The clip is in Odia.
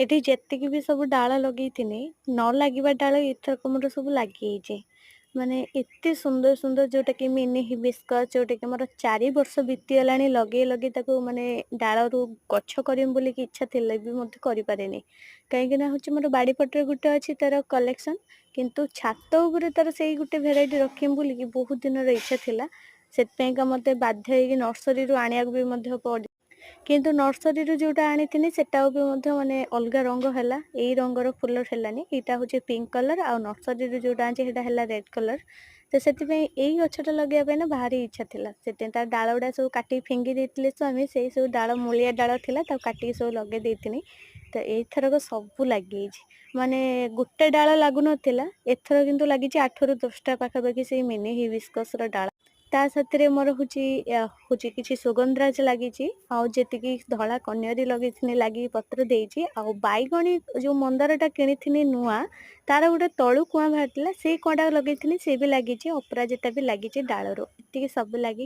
ଏଠି ଯେତିକି ବି ସବୁ ଡାଳ ଲଗେଇଥିନି, ନ ଲାଗିବା ଡାଳ ଏଥରକ ମୋର ସବୁ ଲାଗିଯାଇଛି। ମାନେ ଏତେ ସୁନ୍ଦର ସୁନ୍ଦର ଯୋଉଟାକି ମିନି ହିବିସ୍କସ୍ ଯୋଉଟାକି ମୋର 4 ବର୍ଷ ବିତିଗଲାଣି ଲଗେଇ ଲଗେଇ ତାକୁ ମାନେ ଡାଳରୁ ଗଛ କରିମି ବୋଲିକି ଇଚ୍ଛା ଥିଲେ ବି ମଧ୍ୟ କରିପାରେନି। କାହିଁକିନା ହଉଛି ମୋର ବାଡ଼ି ପଟରେ ଗୋଟେ ଅଛି ତାର କଲେକ୍ସନ୍, କିନ୍ତୁ ଛାତ ଉପରେ ତାର ସେଇ ଗୋଟେ ଭେରାଇଟି ରଖିମି ବୋଲିକି ବହୁତ ଦିନର ଇଚ୍ଛା ଥିଲା। ସେଥିପାଇଁକା ମୋତେ ବାଧ୍ୟ ହେଇକି ନର୍ସରୀରୁ ଆଣିବାକୁ ବି ମଧ୍ୟ କିନ୍ତୁ ନର୍ସରୀରୁ ଯୋଉଟା ଆଣିଥିନି ସେଟାও ବି ମଧ୍ୟ ମାନେ ଅଲଗା ରଙ୍ଗ ହେଲା, ଏଇ ରଙ୍ଗର ଫୁଲ ହେଲାନି। ଏଇଟା ହଉଛି ପିଙ୍କ କଲର ଆଉ ନର୍ସରୀରୁ ଯୋଉଟା ଆଣିଛି ସେଇଟା ହେଲା ରେଡ୍ କଲର। ତ ସେଥିପାଇଁ ଏଇ ଗଛଟା ଲଗେଇବା ପାଇଁ ନା ଭାରି ଇଚ୍ଛା ଥିଲା। ସେଥିପାଇଁ ତା ଡାଳ ଗୁଡ଼ା ସବୁ କାଟିକି ଫିଙ୍ଗି ଦେଇଥିଲେ ସ୍ୱାମୀ, ସେଇ ସବୁ ଡାଳ ମୂଳିଆ ଡାଳ ଥିଲା ତାକୁ କାଟିକି ସବୁ ଲଗେଇ ଦେଇଥିନି। ତ ଏଇଥରକ ସବୁ ଲାଗିଯାଇଛି। ମାନେ ଗୋଟେ ଡାଳ ଲାଗୁନଥିଲା, ଏଥର କିନ୍ତୁ ଲାଗିଛି 8ରୁ 10ଟା ପାଖାପାଖି ସେଇ ମିନି ହିବିସ୍କସର ଡାଳ। ତା ସାଥିରେ ମୋର ହଉଛି କିଛି ସୁଗନ୍ଧରାଜ ଲାଗିଛି, ଆଉ ଯେତିକି ଧଳା କନିଅରୀ ଲଗେଇଥିନି ଲାଗିକି ପତ୍ର ଦେଇଛି, ଆଉ ବାଇଗଣୀ ଯୋଉ ମନ୍ଦାରଟା କିଣିଥିନି ନୂଆ, ତାର ଗୋଟେ ତଳୁ କୁଆଁ ବାହାରିଥିଲା, ସେଇ କୁଆଁଟା ଲଗେଇଥିଲି ସେ ବି ଲାଗିଛି, ଅପରାଜିତା ବି ଲାଗିଛି ଡାଳରୁ। ଏତିକି ସବୁ ଲାଗି